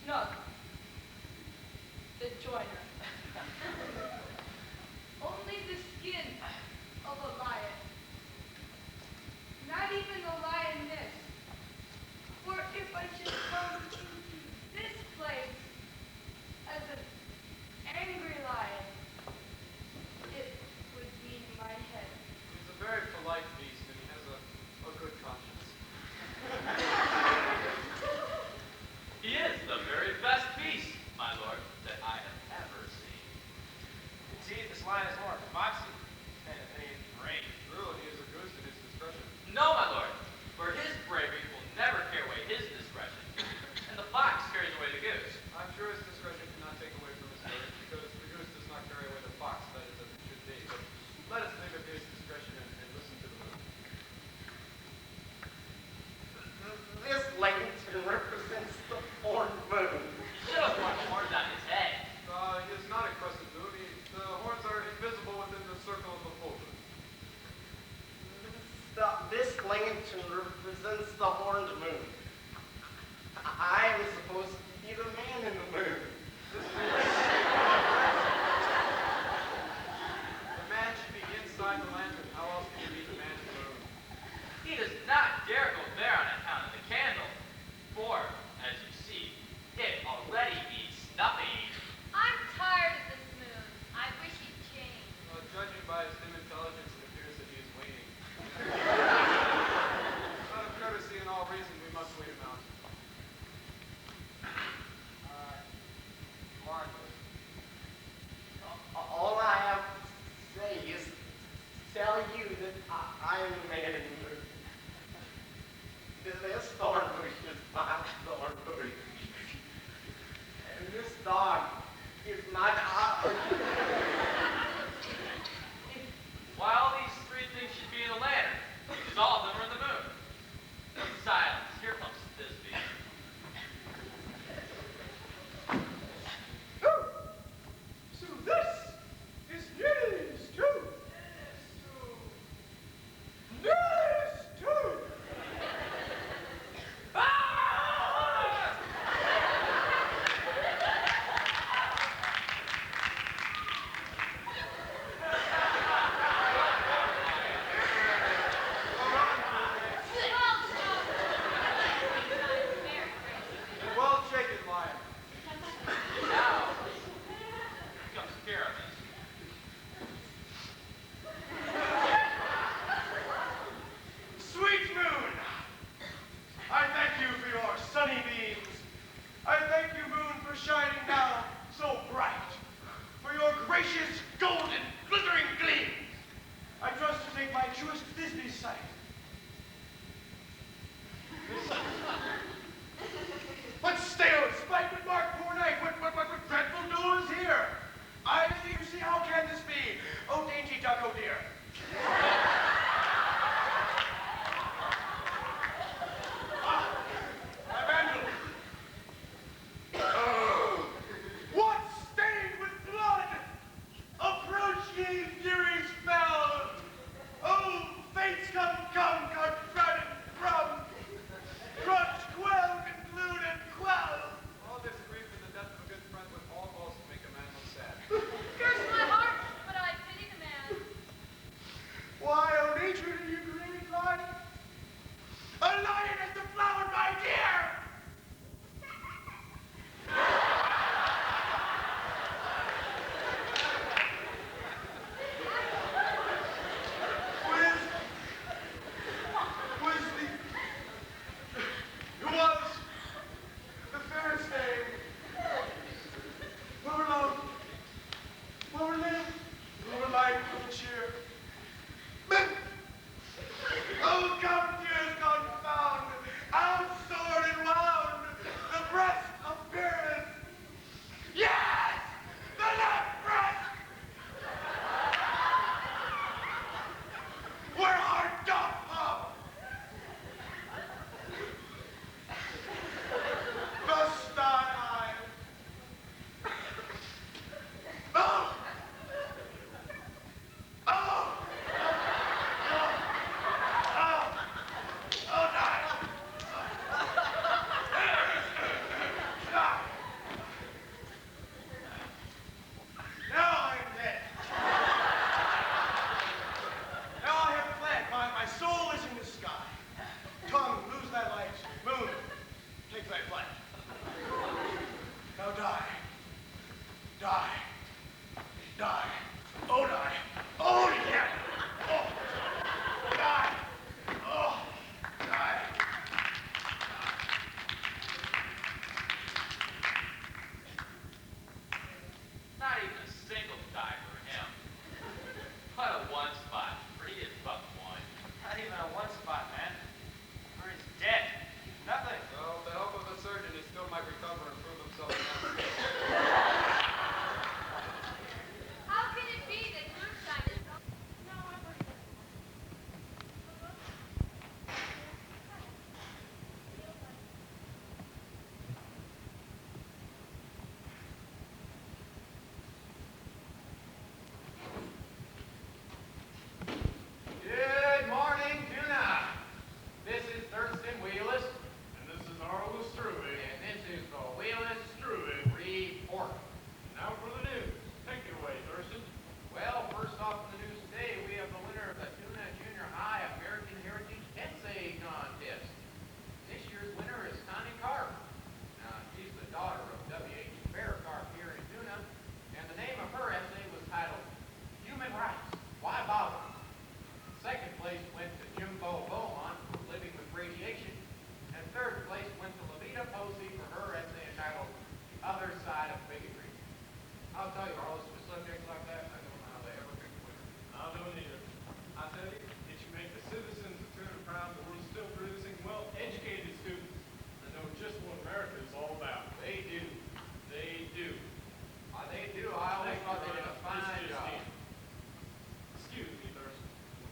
No, the joiner. Only the skin of a lion. Not even a lioness. For if I should come into this place as an angry lion, it would be my head. He's a very polite beast, and he has a good conscience. He is the very best beast, my lord, that I have ever seen. See, this lion is more foxy than any brain. Really, he is a goose at his discretion. No, my lord, for his bravery will never carry away his discretion, and the fox carries away the goose. I'm sure his discretion cannot take away from his courage, because the goose does not carry away the fox, that is as it should be. But let us think of his discretion and listen to the moon. This lantern represents the fourth moon. He should have worn horns on his head. He is not a crescent moon. The horns are invisible within the circle of the full moon. This lantern represents the horned moon. I am supposed to be the man in the moon. The man should be inside the lantern. How else can he be the man in the moon? He does not dare go there on account of the candle, for, as you see, it already needs snuffing. I'm tired of this moon. I wish he'd change. Judging by his dim intelligence, it appears that he is waning. Out of courtesy and all reason, we must wait him out. Marcus, all I have to say is tell you that I am the man in the moon. This thorn bush is my thorn bush. And this dog is my dog. Why all these three things should be in a lantern, because all of them are in the moon. Silence, here comes this beast. So this is news too. News too. Die. Die. Oh, die. Oh, yeah. Oh. Die. Oh. Die. Not even a single die for him. What a one spot. Free as buck one. Not even a one spot, man. Or he's dead. Nothing. Well, with the help of a surgeon, he still might recover and prove himself an athlete. How can it be that Moonshine is so... No, I've heard that. Good morning, Tuna. This is Thurston Wheelis, And this is Arlo Struve. and this is the Wheelis Struve. Report. Now for the news. Take it away, Thurston. Well, first off in the news today, we have the winner of the Tuna Junior High American Heritage Tensei Contest. This year's winner is Connie Carp. Now, she's the daughter of W.H. Bear Carp here in Tuna, and the name of her essay was titled, Human Rights, Why Bother? Second place went to Jimbo Beaumont for Living with Radiation, and third place went to Levita Posey for her essay entitled, The Other Side of Bigotry. I'll tell you, Arliss, with subjects like that, I don't know how they ever pick a winner. I don't either. I tell you, it should make the citizens of Tuna proud that we're still producing well-educated students that know just what America is all about. They do. They do. They do. I always thought they did a fine This is job. Steve. Excuse me, Thurston.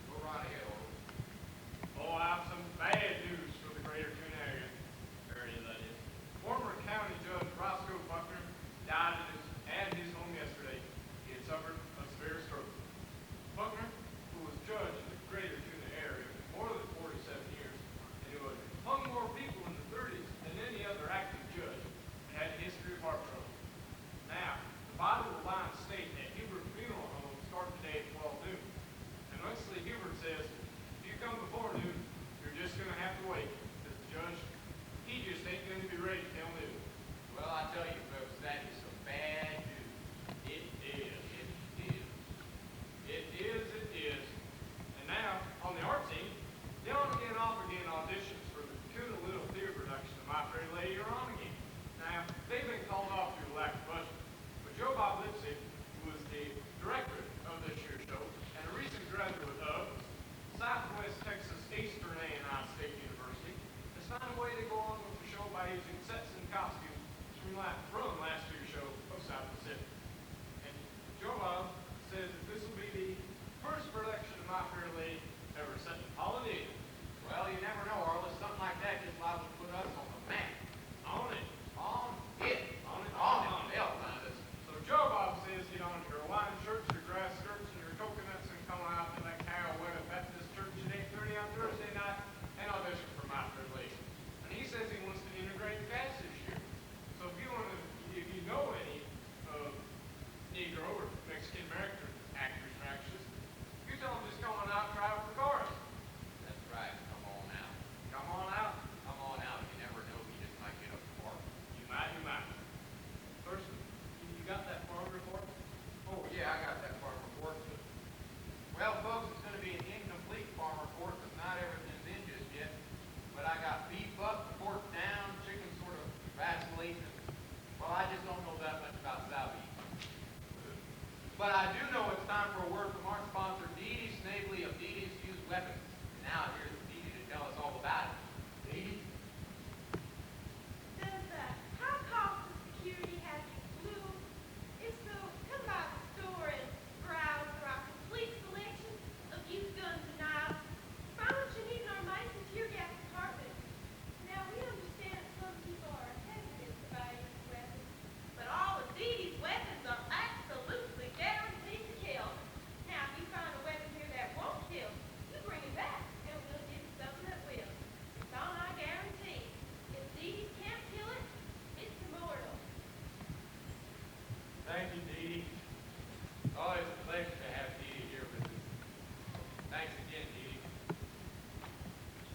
Go right ahead, Arliss. Oh, I have some bad news for the greater Tuna area. That is. Former County Judge Roscoe Buckner died at his home yesterday. He had suffered a severe stroke. Buckner, who was judge in the greater Tuna area for more than 47 years, and who had hung more people in the 30s than any other active judge, had a history of heart trouble. Now, the body will lie in state at Hubert Funeral Home starting today at 12 noon. And Wesley Hubert says, if you come before noon, you're just going to have to wait, because the judge, he just ain't going to be ready till noon. Well, I tell you, folks, that is some bad news. It is. It is. It is, it is. And now, on the art team, they on again off again auditions for the Tuna Little Theater production of My Fair Lady are on again. Now, they've been called off due to lack of budget. But Joe Bob Lipsy, who was the director of this year's show, and a recent graduate of Southwest Texas Eastern A&I State University, has found a way to go on with the show by using sets and costumes from last year's show of South Pacific. And Joe Bob says that this will be the first production of My Fair Lady ever set in Polynesian. Well, you never know, Arliss. Something like that just allows us to put us on the map. On it. On it. On it. On it. On it. They'll find us. So Joe Bob says, get on your Hawaiian shirts, your grass skirts, and your coconuts and come out to that Kyle Webb Baptist Church at 8:30 on Thursday night and audition for My Fair Lady. And he says he wants to integrate the cast this year. So if you know any Negro or Mexican American actors or actresses, you tell them just come on out and try out for the chorus. That's right. Come on out. Come on out. Come on out. You never know. You just might get a part. You might. Thurston, you got that farm report? Oh, yeah, I got that farm report. Well, folks, it's going to be an incomplete farm report because not everything's in just yet. But I got beef up, pork down, chicken sort of vacillating. Well, I just don't know that much about Southeast. But I do know it's time for a word from our sponsor, Dee Dee Snavely of Dee Dee's Used Weapons. Now, here's Dee Dee to tell us all about it. Dee Dee? Does high cost of security have you blue? If so, come by the store and browse for our complete selection of used guns and knives. Find what you need in our mice and tear gas department. Now, we understand some people are hesitant to buy used weapons, but all of these weapons are absolutely guaranteed to kill. Now, if you find a weapon here that won't kill, you bring it back, and we'll give you something that will. It's on our guarantee. If these can't kill it, it's immortal. Thank you, Dee Dee. Always a pleasure to have Dee Dee here with us. Thanks again, Dee Dee.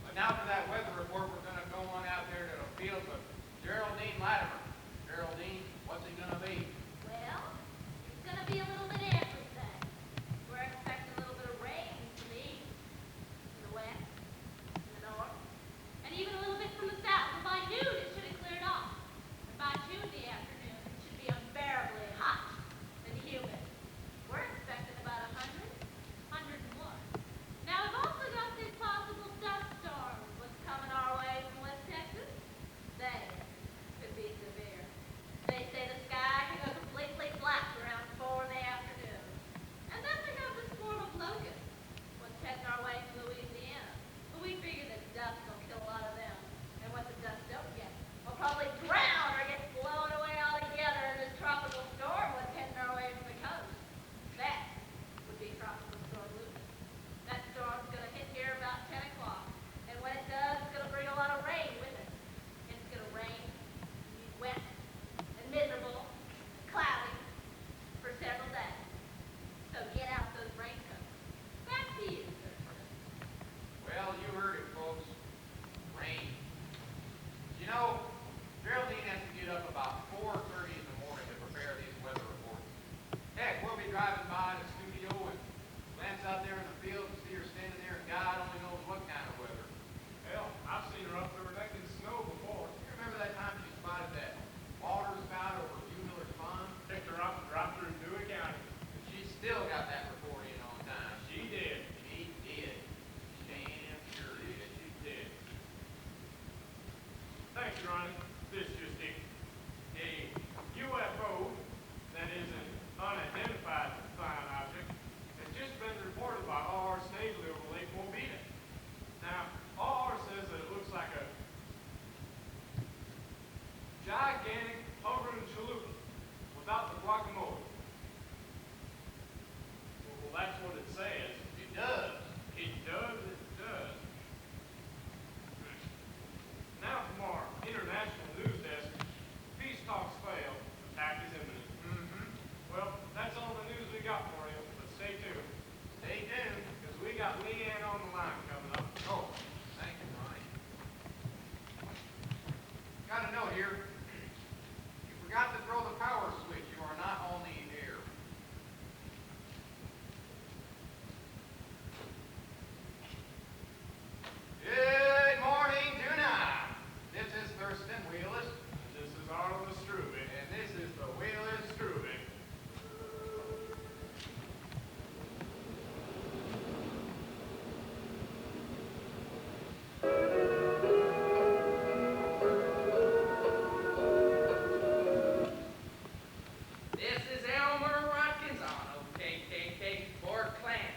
But now for that weather report, we're going to go on out there to the field with Geraldine Latimer. Geraldine, what's it going to be? Well, be a little bit of everything. We're expecting a little bit of rain from the east, from the west, from the north, and even a little bit from the south. And by noon, it should have cleared off. And by Tuesday afternoon, it should be unbearably hot and humid. We're expecting about 100, 101. Now, we've also got these possible dust storms. What's coming our way from West Texas? They could be severe. They say the sky can go completely black around 4 in the afternoon. And then we have this form of locust. What's heading our way from Louisiana. But we figure that dust will kill a lot of them. And what the dust don't get will probably drown or get blown away altogether in this tropical storm what's heading our way from the coast. That would be tropical storm Lucas. That storm's going to hit here about 10 o'clock. And when it does, it's going to bring a lot of rain with it. It's going to rain, be wet, and miserable, and cloudy for several days. So get out those raincoats. Back to you, sir. Well, you heard it, folks. Rain. You know, Geraldine has to get up about 4:30 in the morning to prepare these weather reports. Heck, we'll be driving by the studio and glance out there in the field and see her standing there and God only knows what kind of weather. Hell, I've seen her up there neck in snow before. You remember that time she spotted that water spout over Hugh Miller's pond? Picked her up and dropped her in Dewey County. She still got that report in on time. She did. She did. Damn sure did. She did. Thanks, Ronnie. This just in. A UFO, that is an unidentified flying object, has just been reported by R. Snavely over Lake Mobina. Now, R. says that it looks like a gigantic hovering chalupa without the guacamole. Well, that's what it says. It does. It does, it does. Now from our international news desk, peace talks fail, attack is imminent. Well, that's all the news we got for you, but stay tuned. Stay tuned. Because we got Leanne on the line coming up. Oh, thank you, Ronnie. Got a note here. You forgot to throw the power switch. You are not on the air. Good morning, Tuna. This is Thurston Wheelis, This is Arnold Struve. and this is the Wheelis Struve. This is Elmer Watkins on OKKK Ford Clan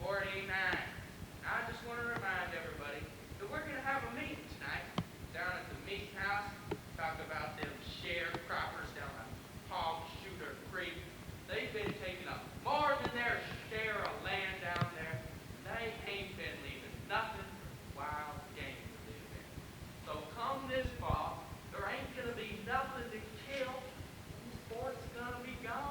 249. I just want to remind everybody that we're going to have a meeting tonight down at the meat house. Talk about them sharecroppers down at Hog Shooter Creek. They've been taking up more than their share of land down there. They ain't been leaving nothing for wild game to live in. So come this fall, there ain't going to be nothing to kill. Sport's gonna be gone.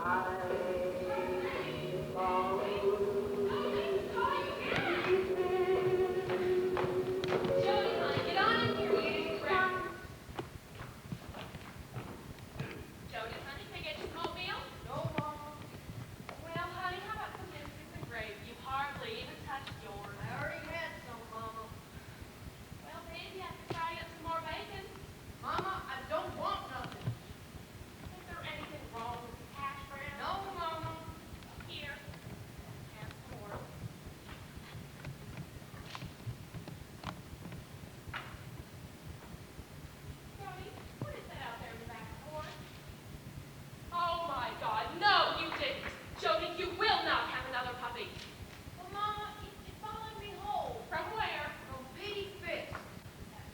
Jody, honey, get on in here. You need breakfast. Jody, honey, can I get you some oatmeal? No, Mama. Well, honey, how about some biscuits and gravy? You hardly even touched yours. I already had some, Mama. Well, baby, I could fry up some more bacon. Mama, I don't want nothing. Is there anything wrong with the hash brown? No, Mama. Here. Have some more. Jody, what is that out there in the back porch? Oh my God, no, you didn't. Jody, you will not have another puppy. Well, Mama, it followed me home From where? from Petey Fitz.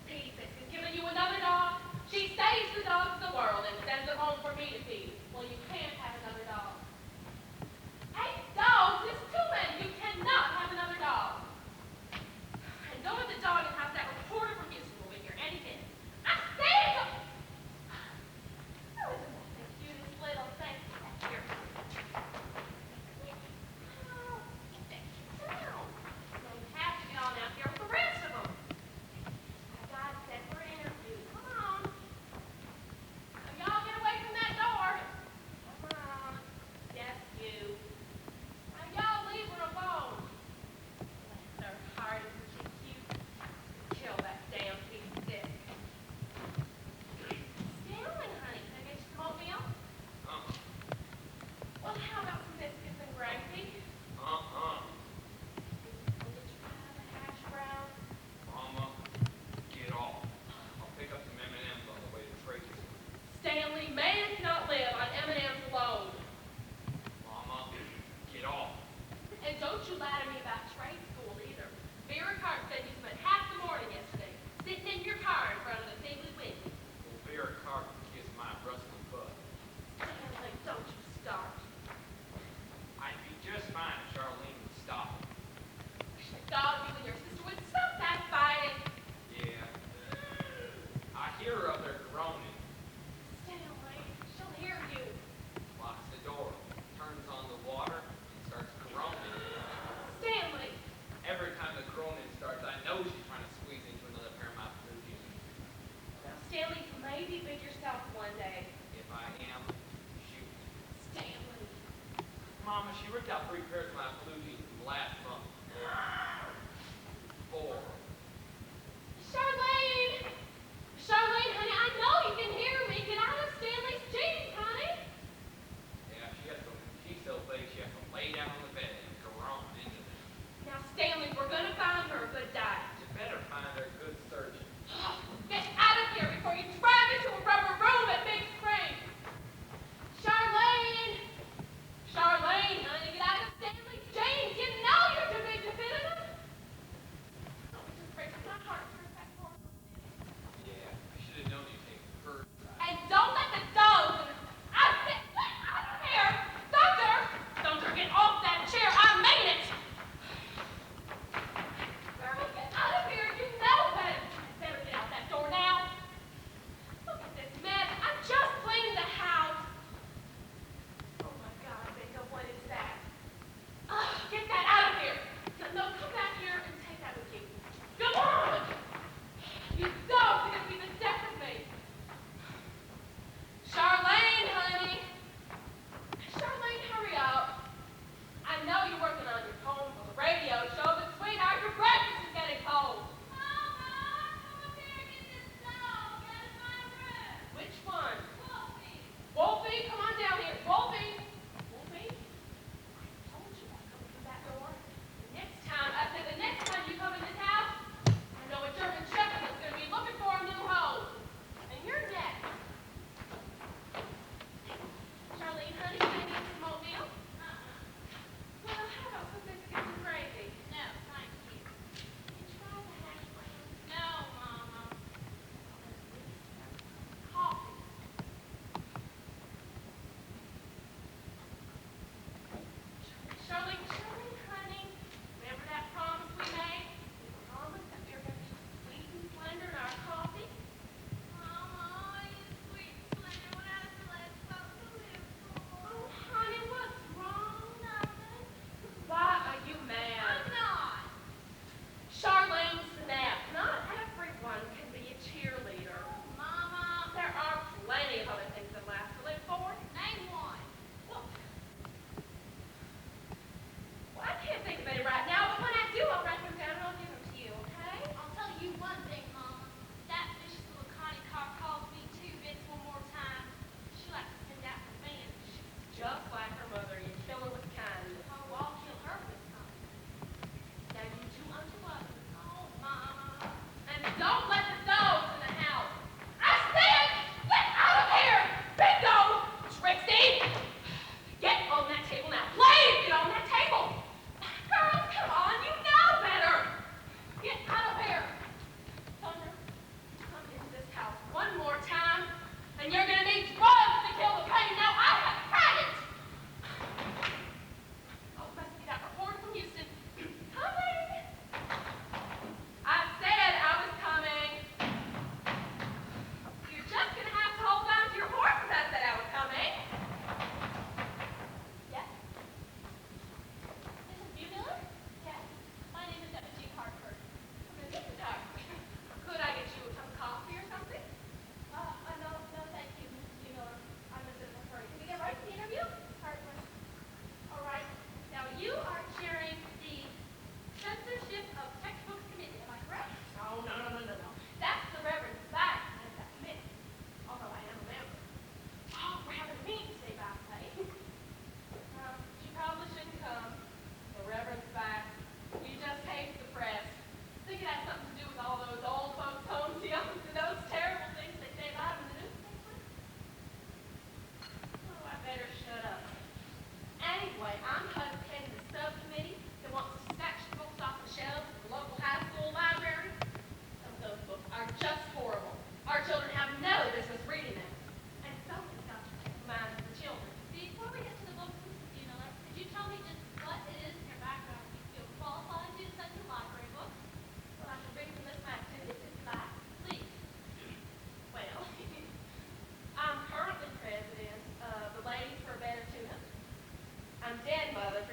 Petey Fitz has given you another dog. She saves the dogs of the world and sends them home for me to feed. Well, you can't have another dog. 8 dogs is too many. You cannot have another dog. And go to the dog and have that reporter from Houston will be here any minute. I stand up. Oh, isn't that the cutest little thing? Here. Oh, sit down. No, you have to get on out here with the rest of them. I got set for an interview. Come on. Now, y'all get away from that door. Come on. Yes, you. Now, y'all leave her alone. Bless her heart, isn't she cute? Kill that damn piece of stick. Stanley, honey, can I get you some oatmeal? Well, how about some biscuits and gravy? Will you try the hash brown? Mama, get off. I'll pick up some M&Ms on the way to Tracy's. Stanley, man cannot live on M&Ms alone. Mama, get off. And don't you lie to me about trade school either. Vera Cart said you spent half the morning yesterday sitting in your car in front of the Piggly Wiggly. Well, Vera Carter kiss my rustling butt. Stanley, don't you start. I'd be just fine if Charlene would stop. God, you and your sister would stop that fighting. Yeah. I hear her up there groaning. Stanley, she'll hear you. Locks the door, turns on the water, and starts groaning. Stanley, Every time the groaning starts, I know she's trying to squeeze into another pair of my blue jeans. now Stanley, you may be big yourself one day. If I am, shoot. Stanley. Mama, she ripped out 3 pairs of my blue jeans last month. 4. Charlene! Charlene, honey, I know you can hear me. Get out of Stanley's jeans, honey. Yeah, she's so big she has to lay down on the bed and groan into them. Now, Stanley, we're gonna find her a good diet. You better find her a good surgeon. Get out of here before you drive me to a rubber room at Big Spring. Charlene! Charlene, honey, get out of Stanley's jeans. You know you're too big to fit in them. Oh, it just breaks my heart to hurt that poor little thing. Yeah, I should have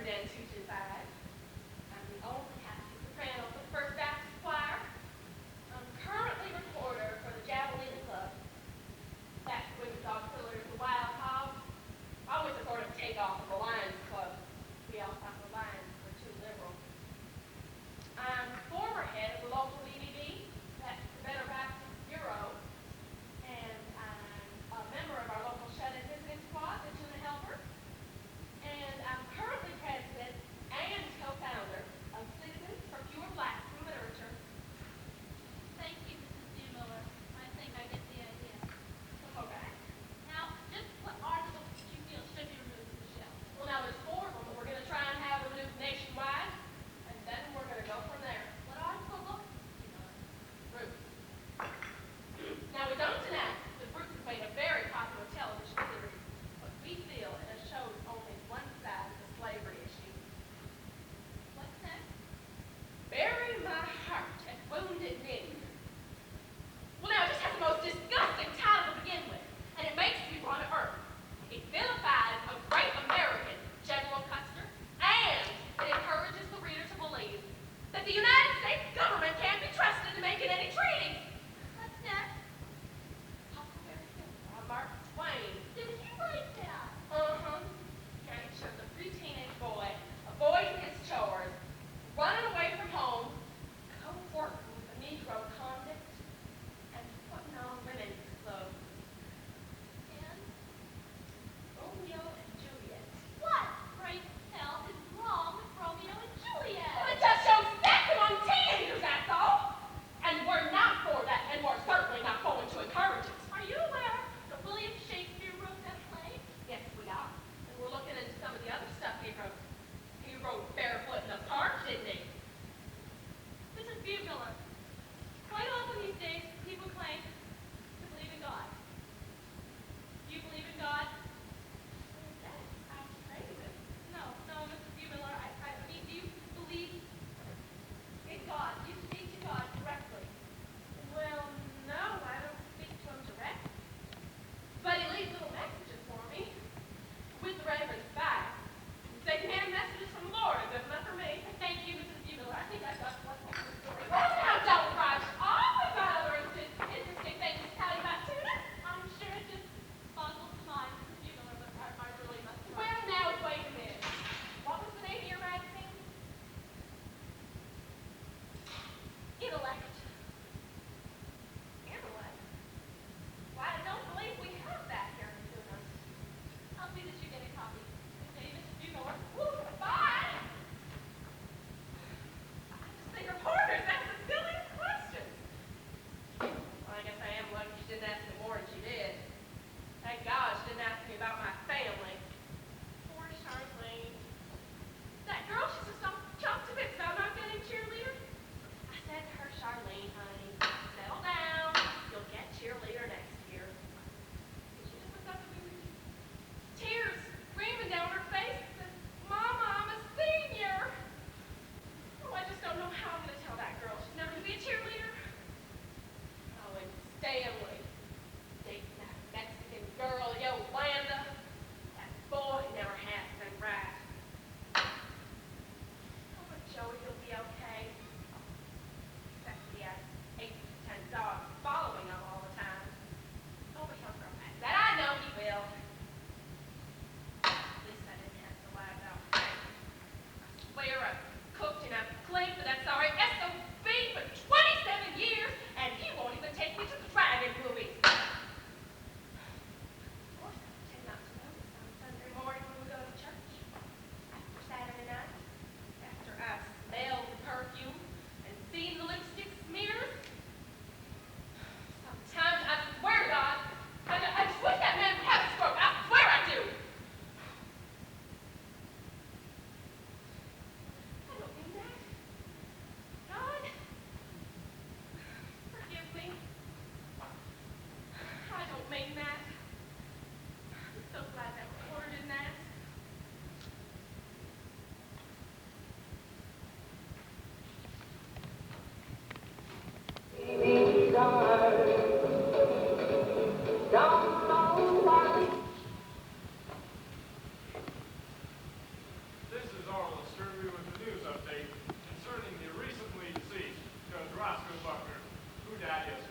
125. I'm the old captain soprano for the First Baptist Choir. I'm currently recorder for the Javelina Club. That's when the auxiliary of the Wild Hogs. I always sort of take off of the Lions Club. We all thought the Lions were too liberal. I'm former head of the local EDB, that's the Better Baptist Bureau, and I'm a member of our local shut-in visiting squad, the Tuna Helpers, and I'm currently president and co-founder of Citizens for Pure Blacks in Literature. Thank you, Mrs. Miller. I think I get the idea. Okay. Now, just what articles do you feel should be removed from the shelf? Well, now there's 4 of them, and we're going to try and have them moved nationwide, and then we're going to go from there. What article books? Fruit. Now, with Dumpton Act, the Fruits has made a very popular television series, but we feel it has shown only one side of the slavery issue. What's next? Bury my heart at Wounded Knee. Well, now, it just has the most disgusting title to begin with, and it makes me want to earth. It vilifies a great American, General Custer, and it encourages the reader to believe that the United States government can't be trusted to making any treaties. What's next? Huckleberry Finn by Mark Twain. Did you write that? And it shows a pre-teenage boy avoiding his chores, running away from home, co-working with a Negro convict, and putting on women's clothes. And Romeo and Juliet. what, great hell, is wrong with Romeo and Juliet? Well, it just shows sex among teenagers, that's all. And we're not for that, and we're certainly not going to encourage it. Are you aware that William Shakespeare wrote that play? Yes, we are. And we're looking into some of the other stuff he wrote. He wrote Barefoot in the Park, didn't he? Mrs. Bugler, quite often these days people claim to believe in God. Do you believe in God? That sounds crazy. No, Mrs. Bugler, I mean, do you believe in God? Do you speak to God directly? Well, no, I don't speak to him directly. But he leaves little messages for me. With the Reverend Spy. Second-hand messages from the Lord, if not for me. Thank you, Mrs. Bugler. I think I've got one more story. Well, now don't rush off with my other interesting things to tell you about Tuna. I'm sure it just boggles the mind, Mrs. Bugler, but I really must run. Well, now, wait a minute. What was the name of your magazine? Intellect. Intellect? Why, I don't believe we have that here in Tuna. I'll see that you get a copy. Good day, Mrs. Bugler. Woo, bye! I just think reporters ask the silliest questions. Well, I guess I am lucky she didn't ask me more than she did. Thank God she didn't ask me about my family. Poor Charlene. That girl, she's just all chopped to bits about not getting cheerleader. I said to her, Charlene, honey, settle down. You'll get cheerleader next year. And she just looked up at me with tears streaming down her face and said, Mama, I'm a senior. Oh, I just don't know how I'm going to tell that girl she's never going to be a cheerleader. Oh, and Stanley, dating that Mexican girl, Yolanda. That boy never has been right. Oh, but Joey, he'll be okay. Except he has 8 to 10 dogs following him all the time. Oh, but he'll grow past that. I know he will. At least I didn't have to lie about Frank. I swear I've cooked and I've cleaned for that sorry SOB for 27 years, and he won't even take me to the drive-in movies. Of course, I pretend not to notice on Sunday morning when we go to church. After Saturday night, after I've smelled the perfume and seen the lipstick smears. Sometimes I swear to God, I just wish that man would have a stroke. I swear I do. Arl will serve you with a news update concerning the recently deceased Judge Roscoe Buckner, who died yesterday.